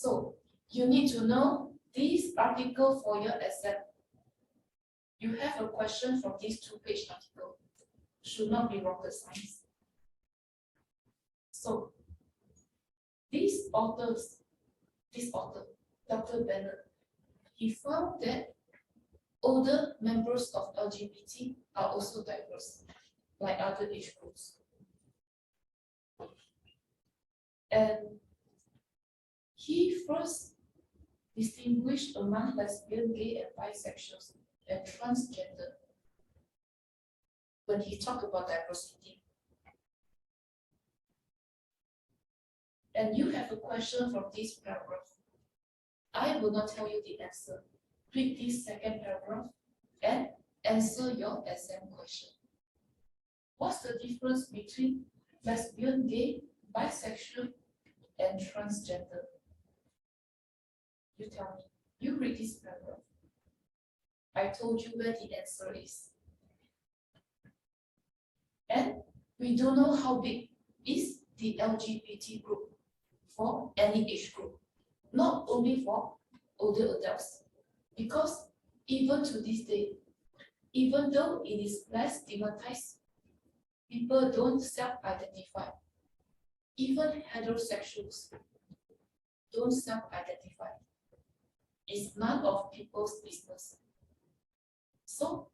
So you need to know this article for your exam. You have a question from this 2-page article. Should not be rocket science. So this author, Dr. Bennett, he found that older members of LGBT are also diverse, like other age groups. And he first distinguished among lesbian, gay, and bisexuals and transgender when he talked about diversity. And you have a question from this paragraph. I will not tell you the answer. Read this second paragraph and answer your exam question. What's the difference between lesbian, gay, bisexual, and transgender? You tell me. You read this paragraph. I told you where the answer is. And we don't know how big is the LGBT group for any age group, not only for older adults. Because even to this day, even though it is less stigmatized, people don't self-identify. Even heterosexuals don't self-identify. It's none of people's business. So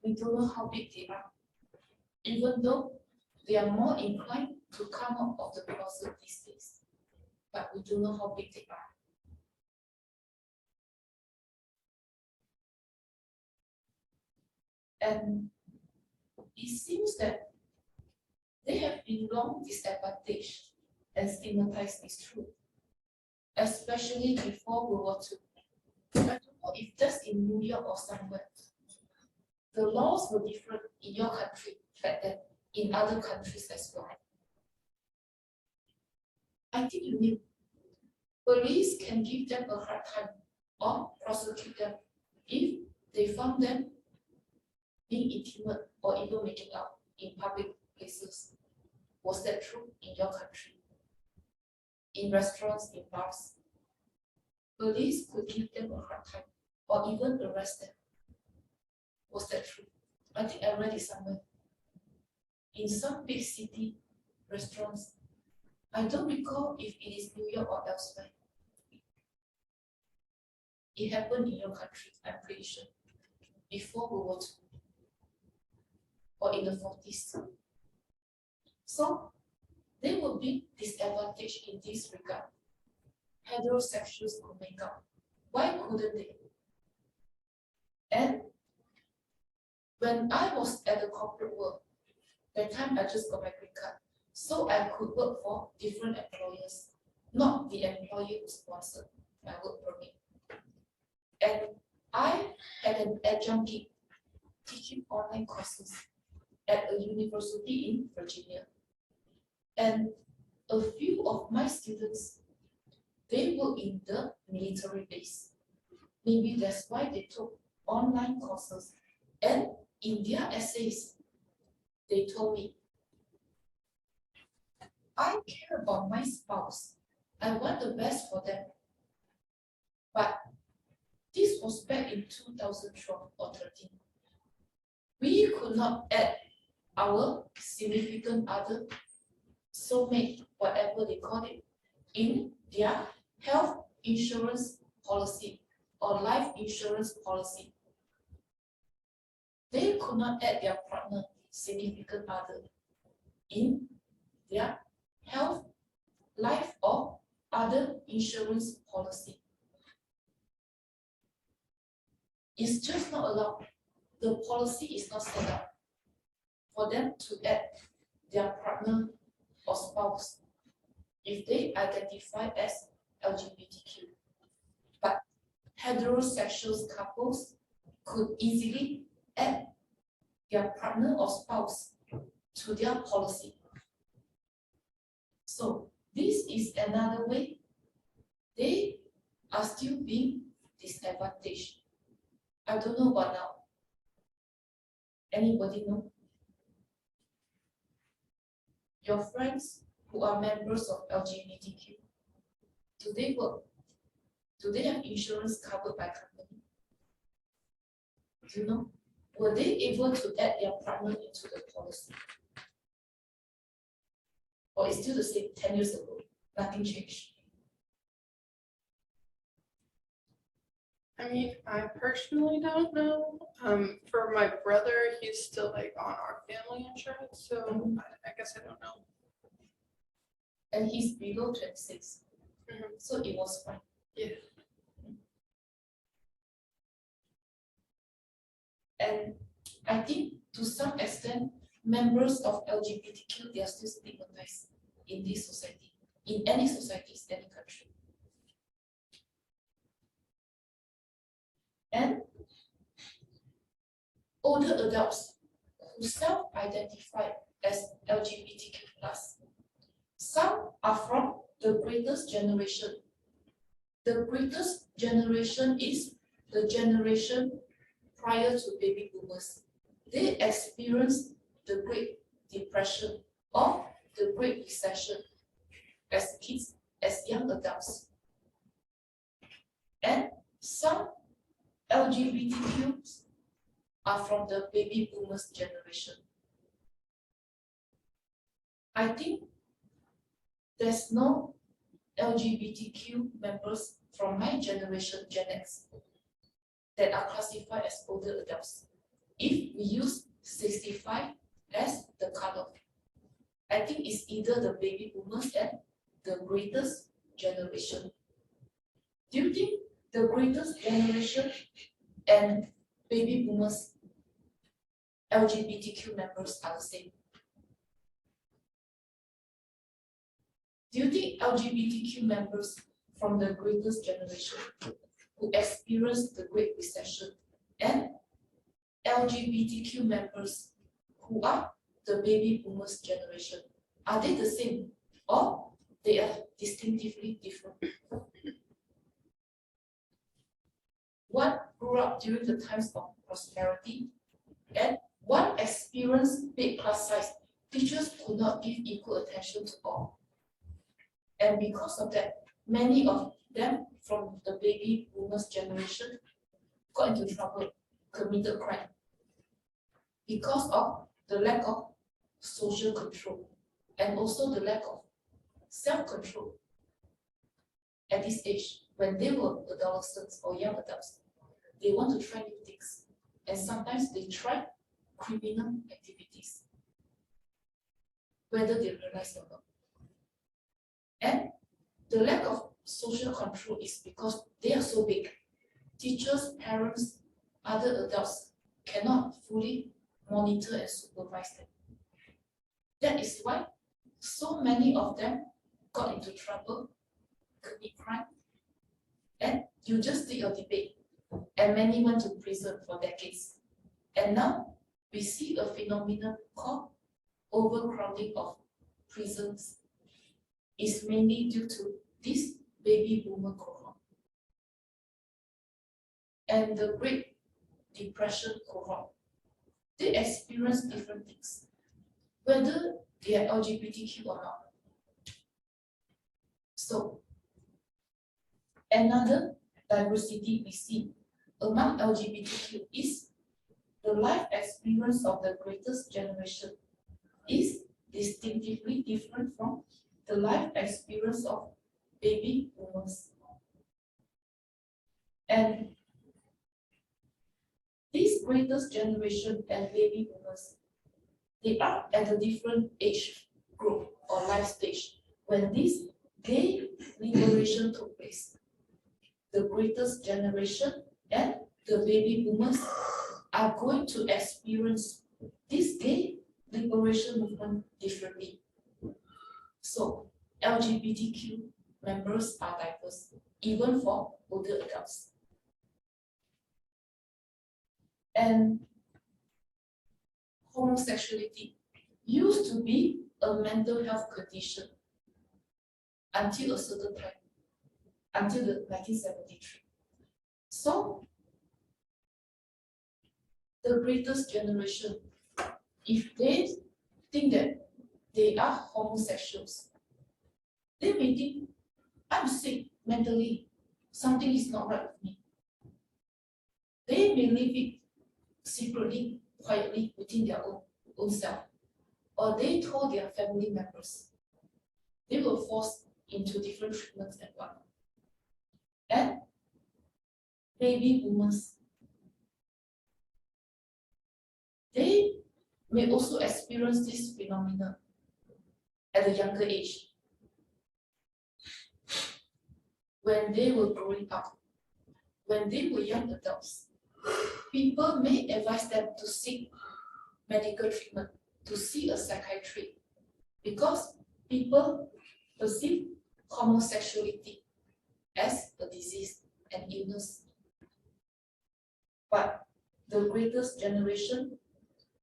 we don't know how big they are, even though they are more inclined to come out of the closet these days. But we don't know how big they are. And it seems that they have been long disadvantaged and stigmatized is true, especially before World War II. I don't know if that's in New York or somewhere. The laws were different in your country back then, in other countries as well. I think you knew. Police can give them a hard time or prosecute them if they found them being intimate or even making out in public places. Was that true in your country? In restaurants, in bars? Police could give them a hard time or even arrest them. Was that true? I think I read it somewhere. In some big city restaurants, I don't recall if it is New York or elsewhere. It happened in your country, I'm pretty sure, before World War II or in the 40s. So they will be disadvantaged in this regard. Heterosexuals could make out. Why couldn't they? And when I was at the corporate world, that time I just got my green card, so I could work for different employers, not the employer who sponsored my work permit. And I had an adjunct gig teaching online courses at a university in Virginia. And a few of my students, they were in the military base. Maybe that's why they took online courses. And in their essays, they told me, I care about my spouse. I want the best for them. But this was back in 2012 or 13. We could not add our significant other, soulmate, whatever they call it, in their health insurance policy or life insurance policy. They could not add their partner, significant other, in their health, life, or other insurance policy. It's just not allowed. The policy is not set up for them to add their partner or spouse if they identify as LGBTQ. But heterosexual couples could easily add their partner or spouse to their policy. So this is another way they are still being disadvantaged. I don't know what now. Anybody know? Your friends who are members of LGBTQ, Do they work? Do they have insurance covered by company? Do you know? Were they able to add their partner into the policy? Or it's still the same 10 years ago, nothing changed? I mean, I personally don't know. For my brother, he's still like on our family insurance, so I guess I don't know. And he's below 26. Mhm. So it was fine. Yeah. And I think to some extent, members of LGBTQ, they are still stigmatized in this society, in any societies, any country. And older adults who self-identify as LGBTQ+, some are from the greatest generation. The greatest generation is the generation prior to baby boomers. They experienced the Great Depression or the Great Recession as kids, as young adults. And some LGBTQs are from the baby boomers generation. I think there's no LGBTQ members from my generation, Gen X, that are classified as older adults. If we use 65 as the cutoff, I think it's either the baby boomers and the greatest generation. Do you think the greatest generation and baby boomers LGBTQ members are the same? Do you think LGBTQ members from the greatest generation who experienced the Great Recession and LGBTQ members who are the baby boomers generation, are they the same or they are distinctively different? One grew up during the times of prosperity and one experienced big class size. Teachers could not give equal attention to all. And because of that, many of them from the baby boomers generation got into trouble, committed crime because of the lack of social control and also the lack of self-control at this age. When they were adolescents or young adults, they want to try new things, and sometimes they try criminal activities, whether they realize or not. And the lack of social control is because they are so big. Teachers, parents, other adults cannot fully monitor and supervise them. That is why so many of them got into trouble, commit crime, and you just did a debate, and many went to prison for decades. And now we see a phenomenon called overcrowding of prisons. Is mainly due to this baby boomer cohort and the Great Depression cohort. They experience different things, whether they are LGBTQ or not. So, another diversity we see among LGBTQ is the life experience of the greatest generation is distinctively different from the life experience of baby boomers. And this greatest generation and baby boomers, they are at a different age group or life stage when this gay liberation took place. The greatest generation and the baby boomers are going to experience this gay liberation movement differently. So LGBTQ members are diverse, even for older adults. And homosexuality used to be a mental health condition until a certain time, until the 1973. So the greatest generation, if they think that they are homosexuals, they may think, I'm sick, mentally something is not right with me. They may live it secretly, quietly within their own self, or they told their family members. They were forced into different treatments and whatnot. And baby boomers, they may also experience this phenomenon at a younger age. When they were growing up, when they were young adults, people may advise them to seek medical treatment, to see a psychiatrist, because people perceive homosexuality as a disease and illness. But the greatest generation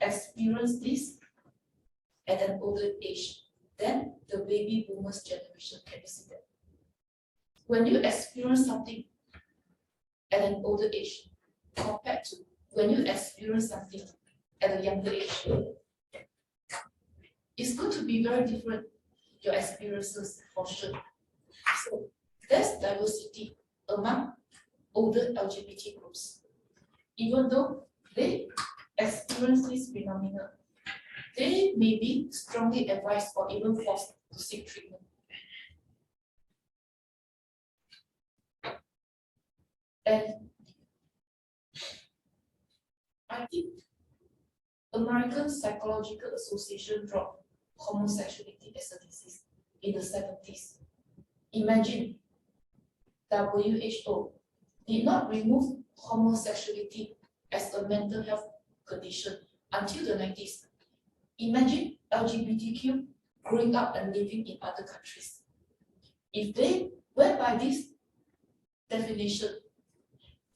experienced this at an older age than the baby boomers generation. Can you see that? When you experience something at an older age compared to when you experience something at a younger age, it's going to be very different, your experiences for sure. So there's diversity among older LGBT groups. Even though they experience this phenomenon, they may be strongly advised or even forced to seek treatment. And I think American Psychological Association dropped homosexuality as a disease in the 70s. Imagine WHO did not remove homosexuality as a mental health condition until the 90s. Imagine LGBTQ growing up and living in other countries. If they went by this definition,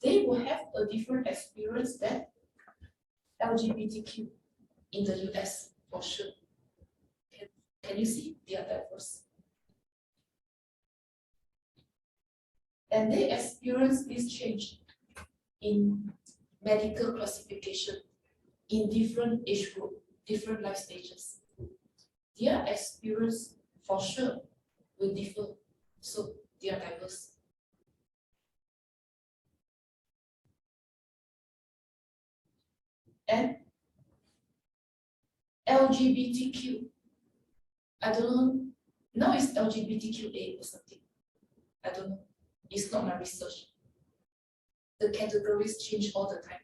they will have a different experience than LGBTQ in the US for sure. Can you see? They are diverse. And they experience this change in medical classification in different age group, different life stages. Their experience for sure will differ, so they are diverse. And LGBTQ, I don't know, now it's LGBTQA or something. I don't know, it's not my research. The categories change all the time.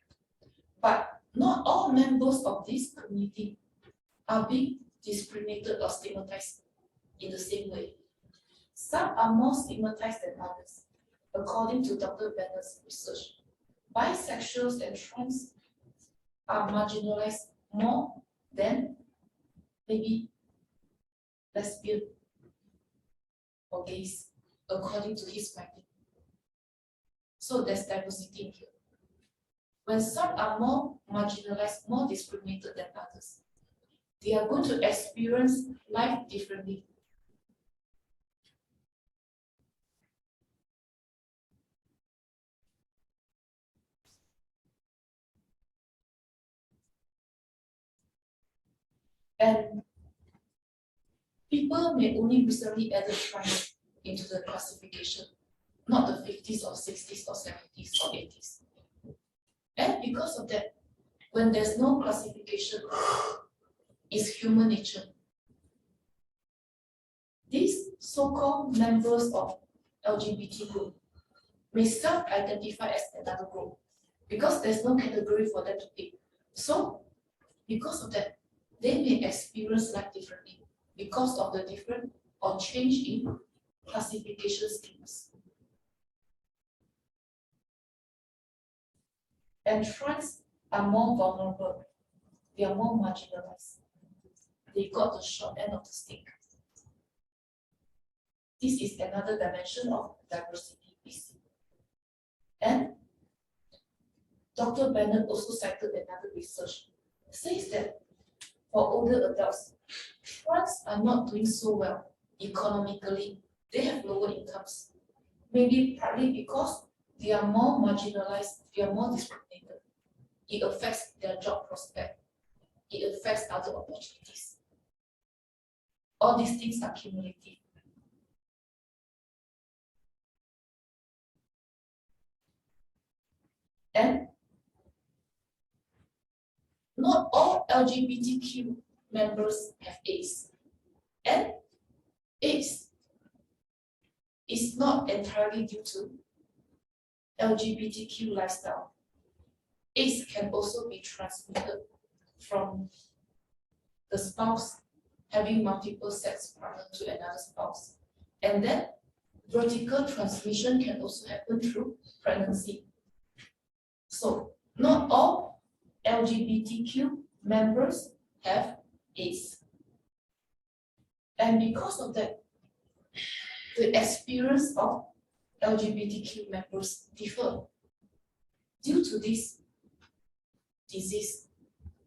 But not all members of this community are being discriminated or stigmatized in the same way. Some are more stigmatized than others, according to Dr. Bennett's research. Bisexuals and trans are marginalized more than maybe lesbian or gays, according to his finding. So there's diversity in here. When some are more marginalized, more discriminated than others, they are going to experience life differently. And people may only recently added trans into the classification, not the 50s or 60s or 70s or 80s. And because of that, when there's no classification, it's human nature. These so-called members of LGBT group may self-identify as another group because there's no category for them to pick. So, because of that, they may experience life differently because of the different or change in classification schemes. And trans are more vulnerable. They are more marginalized. They got the short end of the stick. This is another dimension of diversity we see. And Dr. Bennett also cited another research, says that for older adults, trans are not doing so well economically. They have lower incomes. Maybe partly because they are more marginalized, they are more discriminated. It affects their job prospect. It affects other opportunities. All these things are cumulative. And not all LGBTQ members have AIDS. And AIDS is not entirely due to LGBTQ lifestyle. AIDS can also be transmitted from the spouse having multiple sex partners to another spouse. And then vertical transmission can also happen through pregnancy. So not all LGBTQ members have AIDS. And because of that, the experience of LGBTQ members differ due to this disease,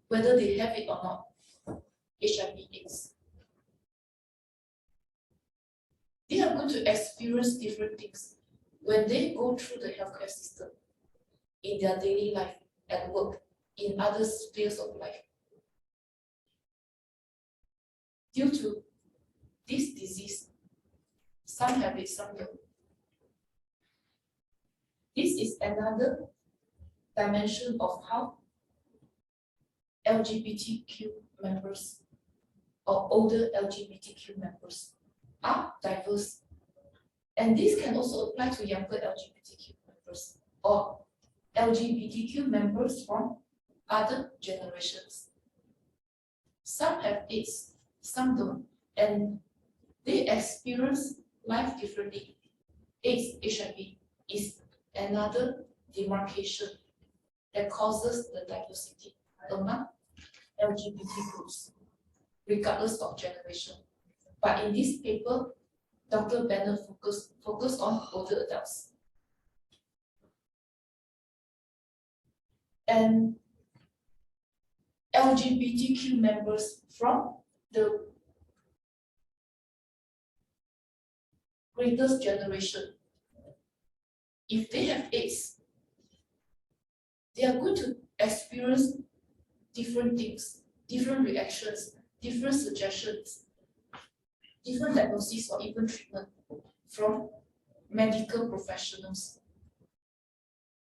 whether they have it or not, HIV/AIDS. They are going to experience different things when they go through the healthcare system, in their daily life, at work, in other spheres of life. Due to this disease, some have it, some don't. This is another dimension of how LGBTQ members or older LGBTQ members are diverse. And this can also apply to younger LGBTQ members or LGBTQ members from other generations. Some have AIDS, some don't, and they experience life differently. AIDS, HIV is another demarcation that causes the diversity among LGBT groups, regardless of generation. But in this paper, Dr. Bennett focused on older adults. And LGBTQ members from the greatest generation, if they have AIDS, they are going to experience different things, different reactions, different suggestions, different diagnoses or even treatment from medical professionals,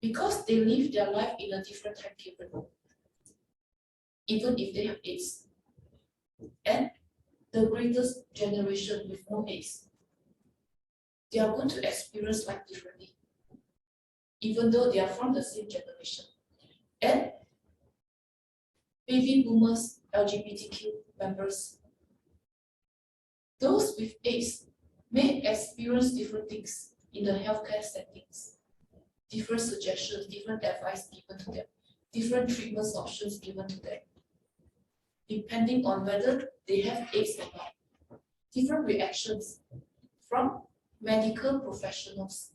because they live their life in a different time period, even if they have AIDS. And the greatest generation with no AIDS, they are going to experience life differently, even though they are from the same generation. And baby boomers, LGBTQ members, those with AIDS may experience different things in the healthcare settings, different suggestions, different advice given to them, different treatment options given to them, depending on whether they have AIDS or not. Different reactions from medical professionals,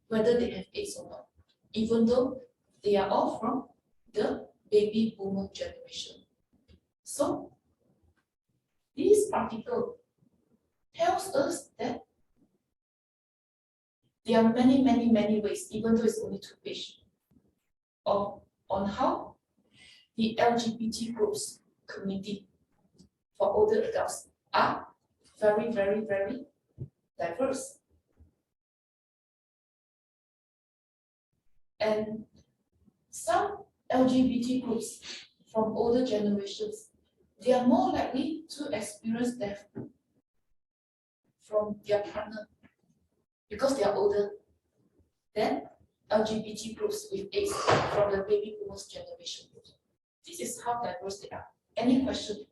whether they have AIDS or not, even though they are all from the baby boomer generation. So this article tells us that there are many ways, even though it's only 2 pages, on how the LGBT groups community for older adults are very diverse. And some LGBT groups from older generations, they are more likely to experience death from their partner because they are older than LGBT groups with AIDS from the baby boomers generation. This is how diverse they are. Any question?